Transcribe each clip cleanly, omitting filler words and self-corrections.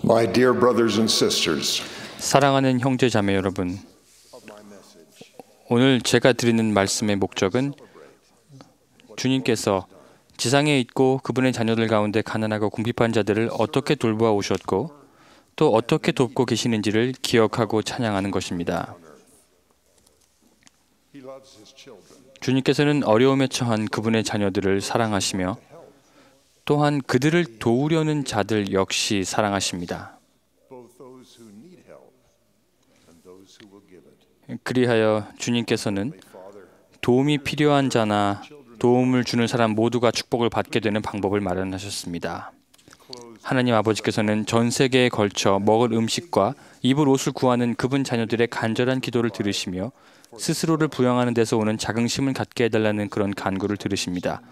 My dear brothers and sisters, 사랑하는 형제 자매 여러분, 오늘 제가 드리는 말씀의 목적은 주님께서 지상에 있고 그분의 자녀들 가운데 가난하고 궁핍한 자들을 어떻게 돌보아 오셨고 또 어떻게 돕고 계시는지를 기억하고 찬양하는 것입니다. 주님께서는 어려움에 처한 그분의 자녀들을 사랑하시며 또한 그들을 도우려는 자들 역시 사랑하십니다. 그리하여 주님께서는 도움이 필요한 자나 도움을 주는 사람 모두가 축복을 받게 되는 방법을 마련하셨습니다. 하나님 아버지께서는 전 세계에 걸쳐 먹을 음식과 입을 옷을 구하는 그분 자녀들의 간절한 기도를 들으시며 스스로를 부양하는 데서 오는 자긍심을 갖게 해달라는 그런 간구를 들으십니다.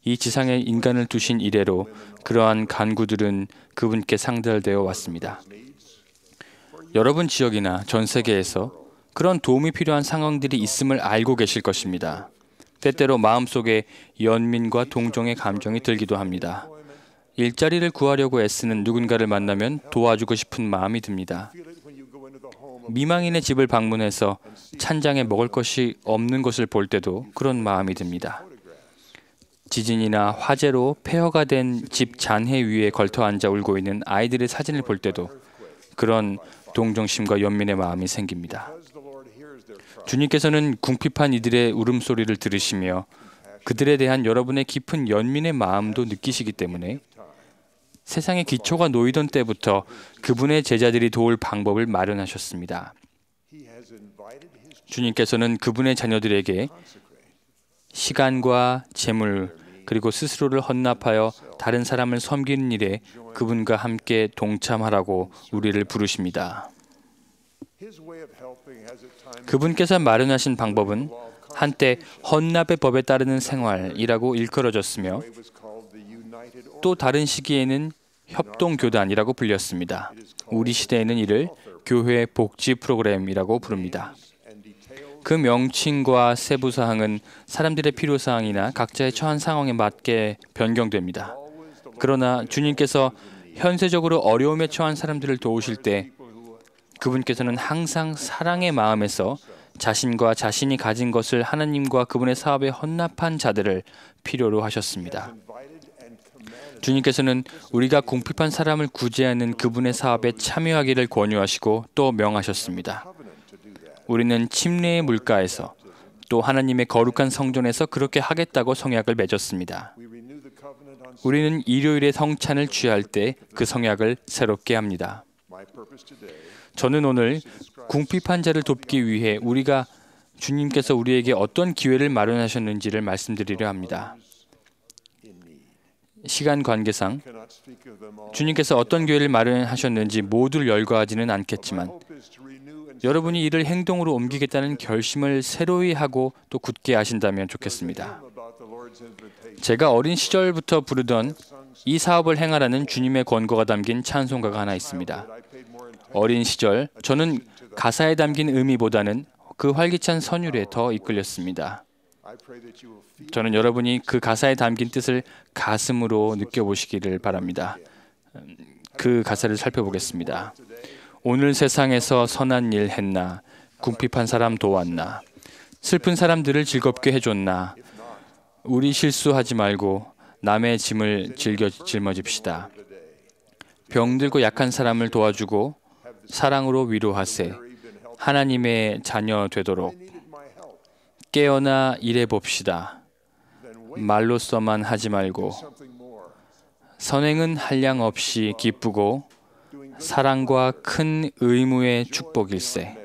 이 지상에 인간을 두신 이래로 그러한 간구들은 그분께 상달되어 왔습니다. 여러분 지역이나 전 세계에서 그런 도움이 필요한 상황들이 있음을 알고 계실 것입니다. 때때로 마음속에 연민과 동정의 감정이 들기도 합니다. 일자리를 구하려고 애쓰는 누군가를 만나면 도와주고 싶은 마음이 듭니다. 미망인의 집을 방문해서 찬장에 먹을 것이 없는 것을 볼 때도 그런 마음이 듭니다. 지진이나 화재로 폐허가 된 집 잔해 위에 걸터 앉아 울고 있는 아이들의 사진을 볼 때도 그런 동정심과 연민의 마음이 생깁니다. 주님께서는 궁핍한 이들의 울음소리를 들으시며 그들에 대한 여러분의 깊은 연민의 마음도 느끼시기 때문에 세상의 기초가 놓이던 때부터 그분의 제자들이 도울 방법을 마련하셨습니다. 주님께서는 그분의 자녀들에게 시간과 재물 그리고 스스로를 헌납하여 다른 사람을 섬기는 일에 그분과 함께 동참하라고 우리를 부르십니다. 그분께서 마련하신 방법은 한때 헌납의 법에 따르는 생활이라고 일컬어졌으며 또 다른 시기에는 협동교단이라고 불렸습니다. 우리 시대에는 이를 교회 복지 프로그램이라고 부릅니다. 그 명칭과 세부 사항은 사람들의 필요 사항이나 각자의 처한 상황에 맞게 변경됩니다. 그러나 주님께서 현세적으로 어려움에 처한 사람들을 도우실 때 그분께서는 항상 사랑의 마음에서 자신과 자신이 가진 것을 하나님과 그분의 사업에 헌납한 자들을 필요로 하셨습니다. 주님께서는 우리가 궁핍한 사람을 구제하는 그분의 사업에 참여하기를 권유하시고 또 명하셨습니다. 우리는 침례의 물가에서 또 하나님의 거룩한 성전에서 그렇게 하겠다고 성약을 맺었습니다. 우리는 일요일에 성찬을 취할 때 그 성약을 새롭게 합니다. 저는 오늘 궁핍한 자를 돕기 위해 주님께서 우리에게 어떤 기회를 마련하셨는지를 말씀드리려 합니다. 시간 관계상 주님께서 어떤 기회를 마련하셨는지 모두를 열거하지는 않겠지만 여러분이 이를 행동으로 옮기겠다는 결심을 새로이 하고 또 굳게 하신다면 좋겠습니다. 제가 어린 시절부터 부르던 이 사업을 행하라는 주님의 권고가 담긴 찬송가가 하나 있습니다. 어린 시절 저는 가사에 담긴 의미보다는 그 활기찬 선율에 더 이끌렸습니다. 저는 여러분이 그 가사에 담긴 뜻을 가슴으로 느껴보시기를 바랍니다. 그 가사를 살펴보겠습니다. 오늘 세상에서 선한 일 했나, 궁핍한 사람 도왔나, 슬픈 사람들을 즐겁게 해줬나, 우리 실수하지 말고 남의 짐을 즐겨 짊어집시다. 병들고 약한 사람을 도와주고 사랑으로 위로하세. 하나님의 자녀 되도록 깨어나 일해봅시다. 말로써만 하지 말고 선행은 한량 없이 기쁘고 사랑과 큰 의무의 축복일세.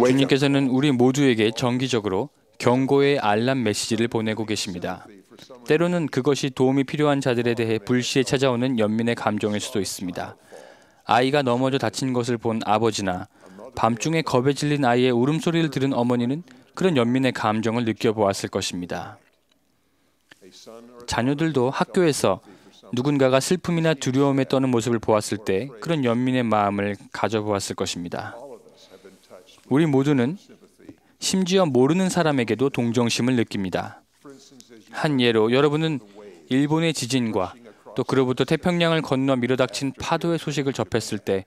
주님께서는 우리 모두에게 정기적으로 경고의 알람 메시지를 보내고 계십니다. 때로는 그것이 도움이 필요한 자들에 대해 불시에 찾아오는 연민의 감정일 수도 있습니다. 아이가 넘어져 다친 것을 본 아버지나 밤중에 겁에 질린 아이의 울음소리를 들은 어머니는 그런 연민의 감정을 느껴보았을 것입니다. 자녀들도 학교에서 누군가가 슬픔이나 두려움에 떠는 모습을 보았을 때 그런 연민의 마음을 가져보았을 것입니다. 우리 모두는 심지어 모르는 사람에게도 동정심을 느낍니다. 한 예로 여러분은 일본의 지진과 또 그로부터 태평양을 건너 밀어닥친 파도의 소식을 접했을 때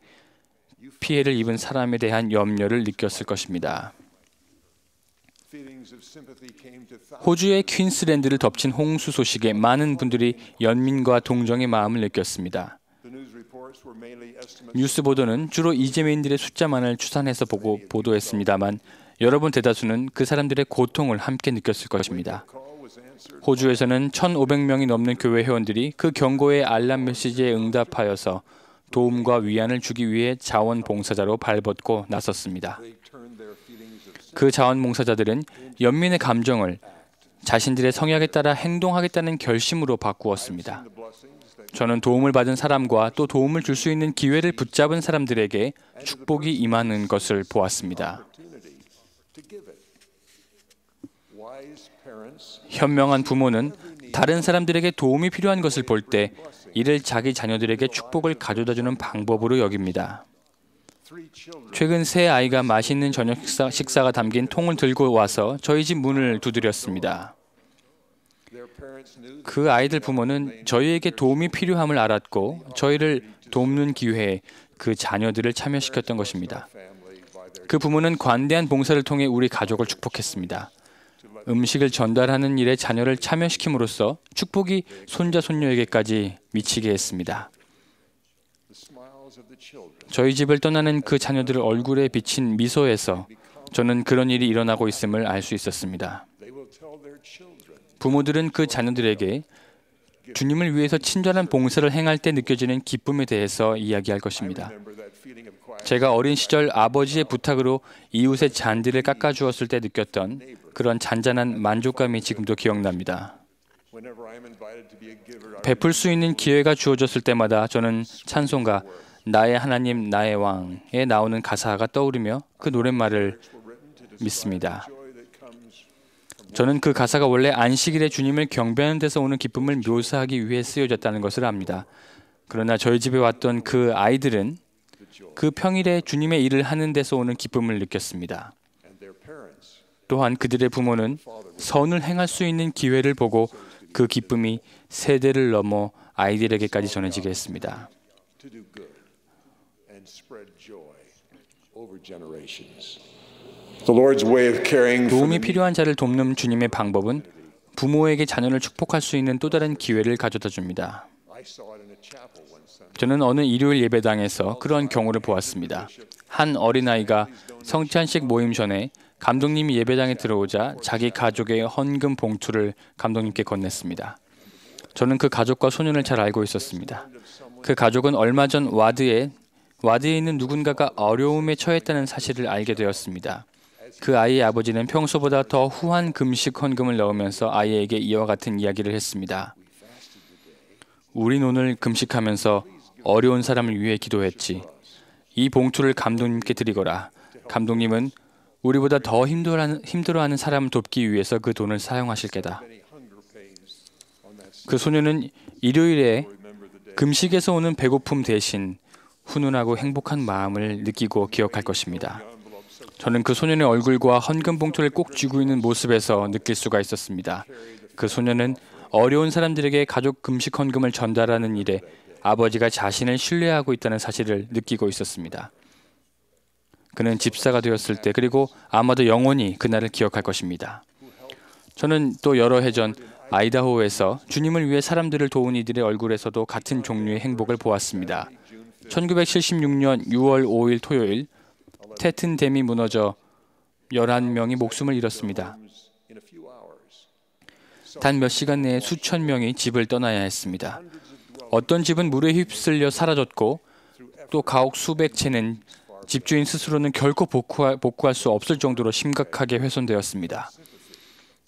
피해를 입은 사람에 대한 염려를 느꼈을 것입니다. 호주의 퀸스랜드를 덮친 홍수 소식에 많은 분들이 연민과 동정의 마음을 느꼈습니다. 뉴스 보도는 주로 이재민들의 숫자만을 추산해서 보도했습니다만 여러분 대다수는 그 사람들의 고통을 함께 느꼈을 것입니다. 호주에서는 1,500명이 넘는 교회 회원들이 그 경고의 알람 메시지에 응답하여서 도움과 위안을 주기 위해 자원봉사자로 발벗고 나섰습니다. 그 자원봉사자들은 연민의 감정을 자신들의 성향에 따라 행동하겠다는 결심으로 바꾸었습니다. 저는 도움을 받은 사람과 또 도움을 줄 수 있는 기회를 붙잡은 사람들에게 축복이 임하는 것을 보았습니다. 현명한 부모는 다른 사람들에게 도움이 필요한 것을 볼 때 이를 자기 자녀들에게 축복을 가져다주는 방법으로 여깁니다. 최근 세 아이가 맛있는 저녁 식사가 담긴 통을 들고 와서 저희 집 문을 두드렸습니다. 그 아이들 부모는 저희에게 도움이 필요함을 알았고 저희를 돕는 기회에 그 자녀들을 참여시켰던 것입니다. 그 부모는 관대한 봉사를 통해 우리 가족을 축복했습니다. 음식을 전달하는 일에 자녀를 참여시킴으로써 축복이 손자 손녀에게까지 미치게 했습니다. 저희 집을 떠나는 그 자녀들 얼굴에 비친 미소에서 저는 그런 일이 일어나고 있음을 알 수 있었습니다. 부모들은 그 자녀들에게 주님을 위해서 친절한 봉사를 행할 때 느껴지는 기쁨에 대해서 이야기할 것입니다. 제가 어린 시절 아버지의 부탁으로 이웃의 잔디를 깎아주었을 때 느꼈던 그런 잔잔한 만족감이 지금도 기억납니다. 베풀 수 있는 기회가 주어졌을 때마다 저는 찬송가 나의 하나님 나의 왕에 나오는 가사가 떠오르며 그 노랫말을 믿습니다. 저는 그 가사가 원래 안식일에 주님을 경배하는 데서 오는 기쁨을 묘사하기 위해 쓰여졌다는 것을 압니다. 그러나 저희 집에 왔던 그 아이들은 그 평일에 주님의 일을 하는 데서 오는 기쁨을 느꼈습니다. 또한 그들의 부모는 선을 행할 수 있는 기회를 보고 그 기쁨이 세대를 넘어 아이들에게까지 전해지게 했습니다. 도움이 필요한 자를 돕는 주님의 방법은 부모에게 자녀를 축복할 수 있는 또 다른 기회를 가져다 줍니다. 저는 어느 일요일 예배당에서 그런 경우를 보았습니다. 한 어린아이가 성찬식 모임 전에 감독님이 예배당에 들어오자 자기 가족의 헌금 봉투를 감독님께 건넸습니다. 저는 그 가족과 소년을 잘 알고 있었습니다. 그 가족은 얼마 전 와드에 있는 누군가가 어려움에 처했다는 사실을 알게 되었습니다. 그 아이의 아버지는 평소보다 더 후한 금식 헌금을 넣으면서 아이에게 이와 같은 이야기를 했습니다. 우린 오늘 금식하면서 어려운 사람을 위해 기도했지. 이 봉투를 감독님께 드리거라. 감독님은 우리보다 더 힘들어하는 사람을 돕기 위해서 그 돈을 사용하실 게다. 그 소녀는 일요일에 금식에서 오는 배고픔 대신 훈훈하고 행복한 마음을 느끼고 기억할 것입니다. 저는 그 소년의 얼굴과 헌금 봉투를 꼭 쥐고 있는 모습에서 느낄 수가 있었습니다. 그 소년은 어려운 사람들에게 가족 금식 헌금을 전달하는 일에 아버지가 자신을 신뢰하고 있다는 사실을 느끼고 있었습니다. 그는 집사가 되었을 때 그리고 아마도 영원히 그날을 기억할 것입니다. 저는 또 여러 해 전 아이다호에서 주님을 위해 사람들을 도운 이들의 얼굴에서도 같은 종류의 행복을 보았습니다. 1976년 6월 5일 토요일 테튼 댐이 무너져 11명이 목숨을 잃었습니다. 단 몇 시간 내에 수천 명이 집을 떠나야 했습니다. 어떤 집은 물에 휩쓸려 사라졌고 또 가옥 수백 채는 집주인 스스로는 결코 복구할 수 없을 정도로 심각하게 훼손되었습니다.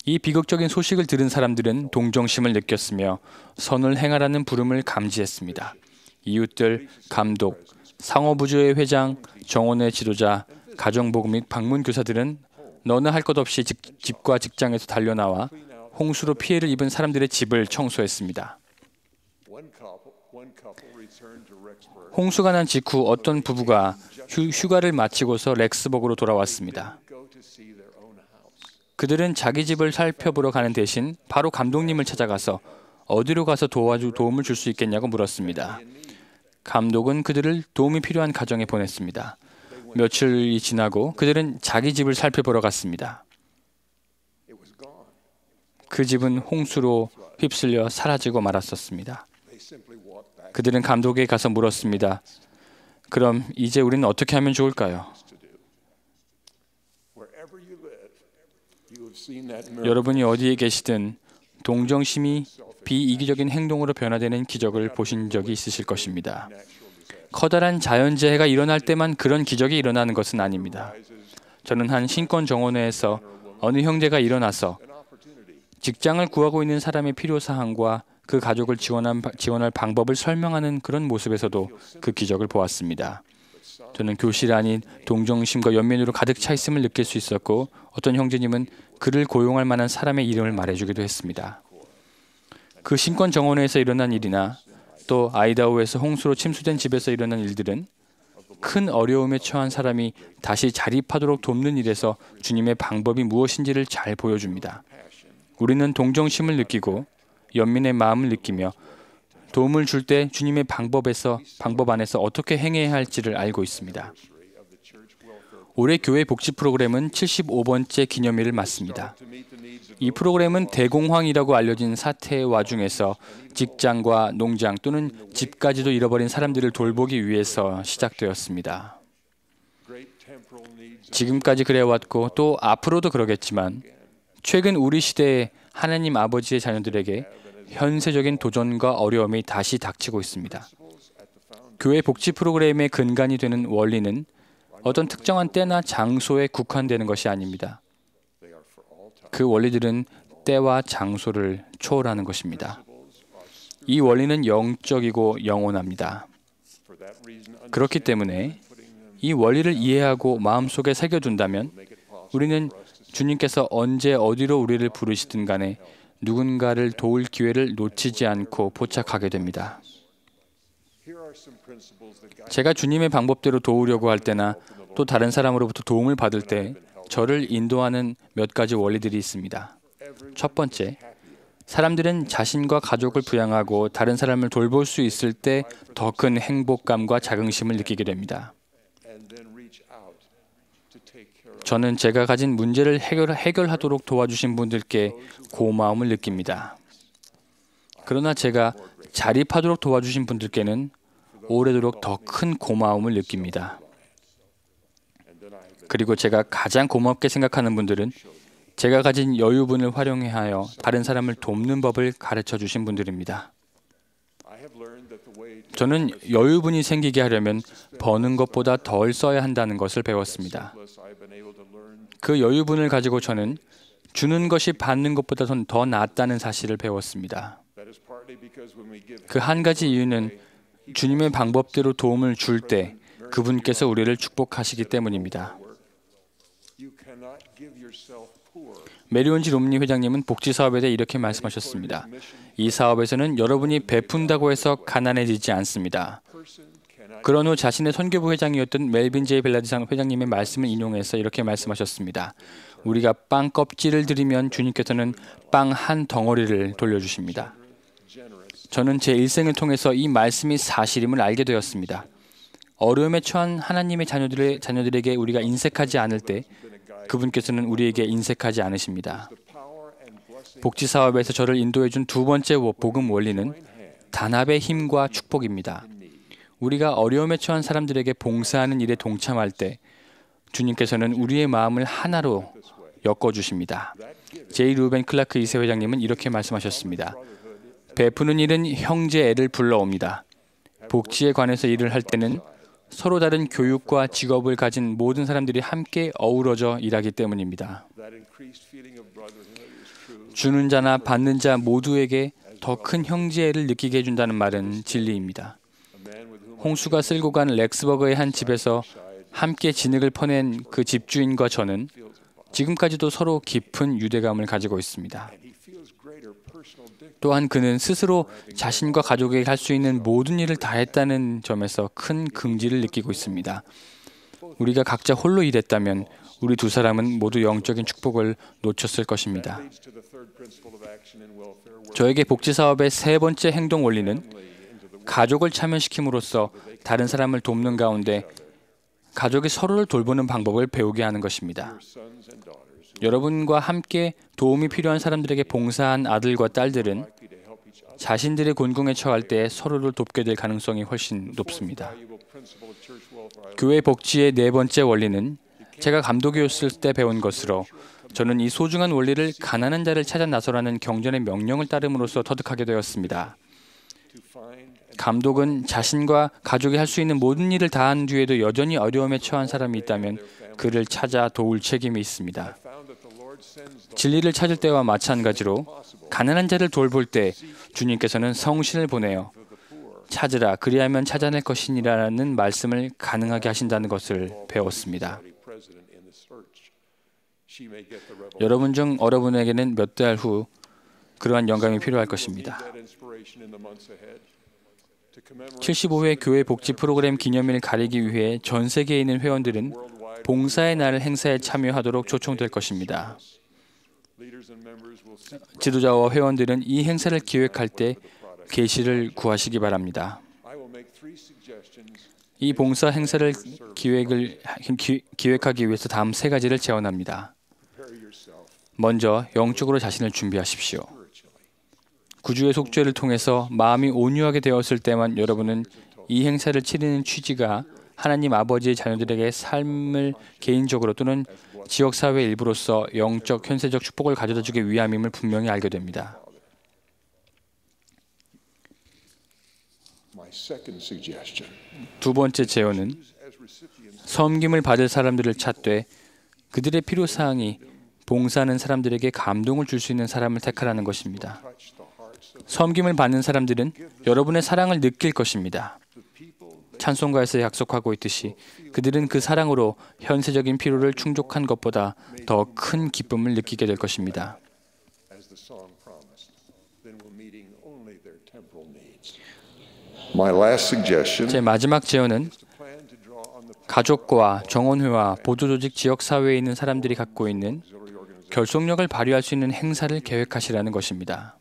이 비극적인 소식을 들은 사람들은 동정심을 느꼈으며 선을 행하라는 부름을 감지했습니다. 이웃들, 감독, 상호부조의 회장, 정원의 지도자, 가정복음 및 방문교사들은 너나 할 것 없이 집과 직장에서 달려나와 홍수로 피해를 입은 사람들의 집을 청소했습니다. 홍수가 난 직후 어떤 부부가 휴가를 마치고서 렉스버그로 돌아왔습니다. 그들은 자기 집을 살펴보러 가는 대신 바로 감독님을 찾아가서 어디로 가서 도움을 줄 수 있겠냐고 물었습니다. 감독은 그들을 도움이 필요한 가정에 보냈습니다. 며칠이 지나고 그들은 자기 집을 살펴보러 갔습니다. 그 집은 홍수로 휩쓸려 사라지고 말았었습니다. 그들은 감독에게 가서 물었습니다. 그럼 이제 우리는 어떻게 하면 좋을까요? 여러분이 어디에 계시든 동정심이 비이기적인 행동으로 변화되는 기적을 보신 적이 있으실 것입니다. 커다란 자연재해가 일어날 때만 그런 기적이 일어나는 것은 아닙니다. 저는 한 신권 정원회에서 어느 형제가 일어나서 직장을 구하고 있는 사람의 필요사항과 그 가족을 지원할 방법을 설명하는 그런 모습에서도 그 기적을 보았습니다. 저는 교실 안이 동정심과 연민으로 가득 차 있음을 느낄 수 있었고 어떤 형제님은 그를 고용할 만한 사람의 이름을 말해주기도 했습니다. 그 신권 정원회에서 일어난 일이나 또 아이다호에서 홍수로 침수된 집에서 일어난 일들은 큰 어려움에 처한 사람이 다시 자립하도록 돕는 일에서 주님의 방법이 무엇인지를 잘 보여줍니다. 우리는 동정심을 느끼고 연민의 마음을 느끼며 도움을 줄 때 주님의 방법 안에서 어떻게 행해야 할지를 알고 있습니다. 올해 교회 복지 프로그램은 75번째 기념일을 맞습니다. 이 프로그램은 대공황이라고 알려진 사태의 와중에서 직장과 농장 또는 집까지도 잃어버린 사람들을 돌보기 위해서 시작되었습니다. 지금까지 그래왔고 또 앞으로도 그러겠지만 최근 우리 시대에 하나님 아버지의 자녀들에게 현세적인 도전과 어려움이 다시 닥치고 있습니다. 교회 복지 프로그램의 근간이 되는 원리는 어떤 특정한 때나 장소에 국한되는 것이 아닙니다. 그 원리들은 때와 장소를 초월하는 것입니다. 이 원리는 영적이고 영원합니다. 그렇기 때문에 이 원리를 이해하고 마음속에 새겨둔다면 우리는 주님께서 언제 어디로 우리를 부르시든 간에 누군가를 도울 기회를 놓치지 않고 포착하게 됩니다. 제가 주님의 방법대로 도우려고 할 때나 또 다른 사람으로부터 도움을 받을 때 저를 인도하는 몇 가지 원리들이 있습니다. 첫 번째, 사람들은 자신과 가족을 부양하고 다른 사람을 돌볼 수 있을 때 더 큰 행복감과 자긍심을 느끼게 됩니다. 저는 제가 가진 문제를 해결하도록 도와주신 분들께 고마움을 느낍니다. 그러나 제가 자립하도록 도와주신 분들께는 오래도록 더 큰 고마움을 느낍니다. 그리고 제가 가장 고맙게 생각하는 분들은 제가 가진 여유분을 활용하여 다른 사람을 돕는 법을 가르쳐 주신 분들입니다. 저는 여유분이 생기게 하려면 버는 것보다 덜 써야 한다는 것을 배웠습니다. 그 여유분을 가지고 저는 주는 것이 받는 것보다 더 낫다는 사실을 배웠습니다. 그 한 가지 이유는 주님의 방법대로 도움을 줄 때 그분께서 우리를 축복하시기 때문입니다. 메리온지 롬니 회장님은 복지 사업에 대해 이렇게 말씀하셨습니다. 이 사업에서는 여러분이 베푼다고 해서 가난해지지 않습니다. 그런 후 자신의 선교부 회장이었던 멜빈 제이 벨라디상 회장님의 말씀을 인용해서 이렇게 말씀하셨습니다. 우리가 빵 껍질을 드리면 주님께서는 빵 한 덩어리를 돌려주십니다. 저는 제 일생을 통해서 이 말씀이 사실임을 알게 되었습니다. 어려움에 처한 하나님의 자녀들에게 우리가 인색하지 않을 때 그분께서는 우리에게 인색하지 않으십니다. 복지 사업에서 저를 인도해 준 두 번째 복음 원리는 단합의 힘과 축복입니다. 우리가 어려움에 처한 사람들에게 봉사하는 일에 동참할 때 주님께서는 우리의 마음을 하나로 엮어주십니다. 제이 루벤 클라크 2세 회장님은 이렇게 말씀하셨습니다. 베푸는 일은 형제 애를 불러옵니다. 복지에 관해서 일을 할 때는 서로 다른 교육과 직업을 가진 모든 사람들이 함께 어우러져 일하기 때문입니다. 주는 자나 받는 자 모두에게 더 큰 형제애를 느끼게 해준다는 말은 진리입니다. 홍수가 쓸고 간 렉스버그의 한 집에서 함께 진흙을 퍼낸 그 집주인과 저는 지금까지도 서로 깊은 유대감을 가지고 있습니다. 또한 그는 스스로 자신과 가족에게 할 수 있는 모든 일을 다했다는 점에서 큰 긍지를 느끼고 있습니다. 우리가 각자 홀로 일했다면 우리 두 사람은 모두 영적인 축복을 놓쳤을 것입니다. 저에게 복지 사업의 세 번째 행동 원리는 가족을 참여시킴으로써 다른 사람을 돕는 가운데 가족이 서로를 돌보는 방법을 배우게 하는 것입니다. 여러분과 함께 도움이 필요한 사람들에게 봉사한 아들과 딸들은 자신들의 곤궁에 처할 때 서로를 돕게 될 가능성이 훨씬 높습니다. 교회 복지의 네 번째 원리는 제가 감독이었을 때 배운 것으로 저는 이 소중한 원리를 가난한 자를 찾아 나서라는 경전의 명령을 따름으로써 터득하게 되었습니다. 감독은 자신과 가족이 할 수 있는 모든 일을 다한 뒤에도 여전히 어려움에 처한 사람이 있다면 그를 찾아 도울 책임이 있습니다. 진리를 찾을 때와 마찬가지로 가난한 자를 돌볼 때 주님께서는 성신을 보내어 찾으라 그리하면 찾아낼 것이니라는 말씀을 가능하게 하신다는 것을 배웠습니다. 여러분 중 여러분에게는 몇 달 후 그러한 영감이 필요할 것입니다. 75회 교회 복지 프로그램 기념일을 가리기 위해 전 세계에 있는 회원들은 봉사의 날 행사에 참여하도록 초청될 것입니다. 지도자와 회원들은 이 행사를 기획할 때 계시를 구하시기 바랍니다. 이 봉사 행사를 기획하기 위해서 다음 세 가지를 제언합니다. 먼저 영적으로 자신을 준비하십시오. 구주의 속죄를 통해서 마음이 온유하게 되었을 때만 여러분은 이 행사를 치르는 취지가 하나님 아버지의 자녀들에게 삶을 개인적으로 또는 지역사회의 일부로서 영적, 현세적 축복을 가져다 주기 위함임을 분명히 알게 됩니다. 두 번째 제언은 섬김을 받을 사람들을 찾되 그들의 필요사항이 봉사하는 사람들에게 감동을 줄 수 있는 사람을 택하라는 것입니다. 섬김을 받는 사람들은 여러분의 사랑을 느낄 것입니다. 찬송가에서 약속하고 있듯이 그들은 그 사랑으로 현세적인 필요를 충족한 것보다 더 큰 기쁨을 느끼게 될 것입니다. 제 마지막 제언은 가족과 정원회와 보조조직 지역사회에 있는 사람들이 갖고 있는 결속력을 발휘할 수 있는 행사를 계획하시라는 것입니다.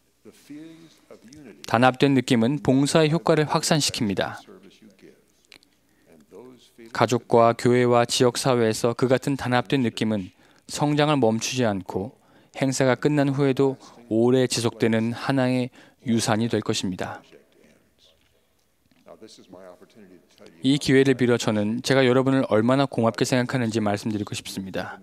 단합된 느낌은 봉사의 효과를 확산시킵니다. 가족과 교회와 지역사회에서 그 같은 단합된 느낌은 성장을 멈추지 않고 행사가 끝난 후에도 오래 지속되는 하나의 유산이 될 것입니다. 이 기회를 빌어 저는 제가 여러분을 얼마나 고맙게 생각하는지 말씀드리고 싶습니다.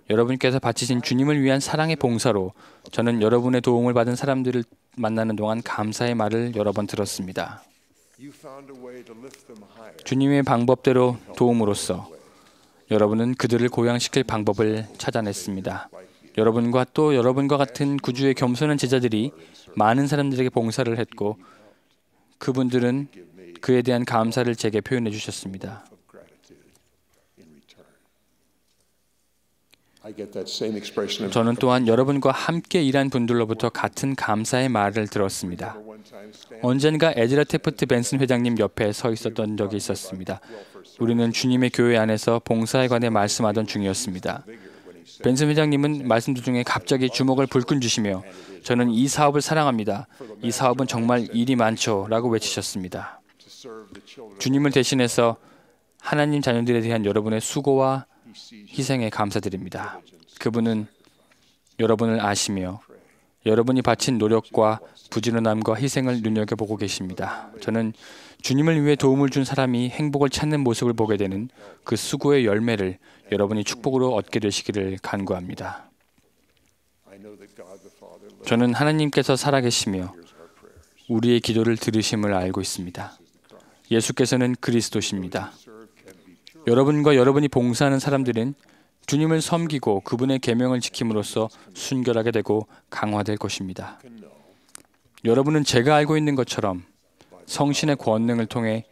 여러분께서 바치신 주님을 위한 사랑의 봉사로 저는 여러분의 도움을 받은 사람들을 만나는 동안 감사의 말을 여러 번 들었습니다. 주님의 방법대로 도움으로써 여러분은 그들을 고양시킬 방법을 찾아냈습니다. 여러분과 또 여러분과 같은 구주의 겸손한 제자들이 많은 사람들에게 봉사를 했고 그분들은 그에 대한 감사를 제게 표현해 주셨습니다. 저는 또한 여러분과 함께 일한 분들로부터 같은 감사의 말을 들었습니다. 언젠가 에즈라 테프트 벤슨 회장님 옆에 서 있었던 적이 있었습니다. 우리는 주님의 교회 안에서 봉사에 관해 말씀하던 중이었습니다. 벤슨 회장님은 말씀 중에 갑자기 주먹을 불끈 쥐시며 저는 이 사업을 사랑합니다. 이 사업은 정말 일이 많죠. 라고 외치셨습니다. 주님을 대신해서 하나님 자녀들에 대한 여러분의 수고와 희생에 감사드립니다. 그분은 여러분을 아시며 여러분이 바친 노력과 부지런함과 희생을 눈여겨보고 계십니다. 저는 주님을 위해 도움을 준 사람이 행복을 찾는 모습을 보게 되는 그 수고의 열매를 여러분이 축복으로 얻게 되시기를 간구합니다. 저는 하나님께서 살아계시며 우리의 기도를 들으심을 알고 있습니다. 예수께서는 그리스도십니다. 여러분과 여러분이 봉사하는 사람들은 주님을 섬기고 그분의 계명을 지킴으로써 순결하게 되고 강화될 것입니다. 여러분은 제가 알고 있는 것처럼 성신의 권능을 통해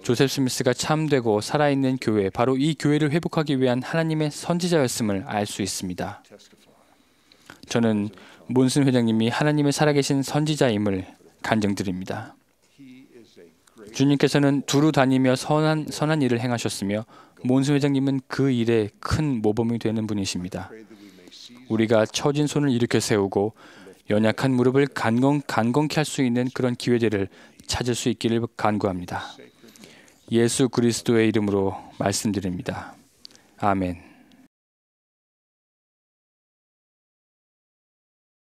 조셉 스미스가 참되고 살아있는 교회, 바로 이 교회를 회복하기 위한 하나님의 선지자였음을 알 수 있습니다. 저는 몬슨 회장님이 하나님의 살아계신 선지자임을 간증드립니다. 주님께서는 두루 다니며 선한 일을 행하셨으며 몬슨 회장님은 그 일에 큰 모범이 되는 분이십니다. 우리가 처진 손을 일으켜 세우고 연약한 무릎을 간건케 할 수 있는 그런 기회들을 찾을 수 있기를 간구합니다. 예수 그리스도의 이름으로 말씀드립니다. 아멘.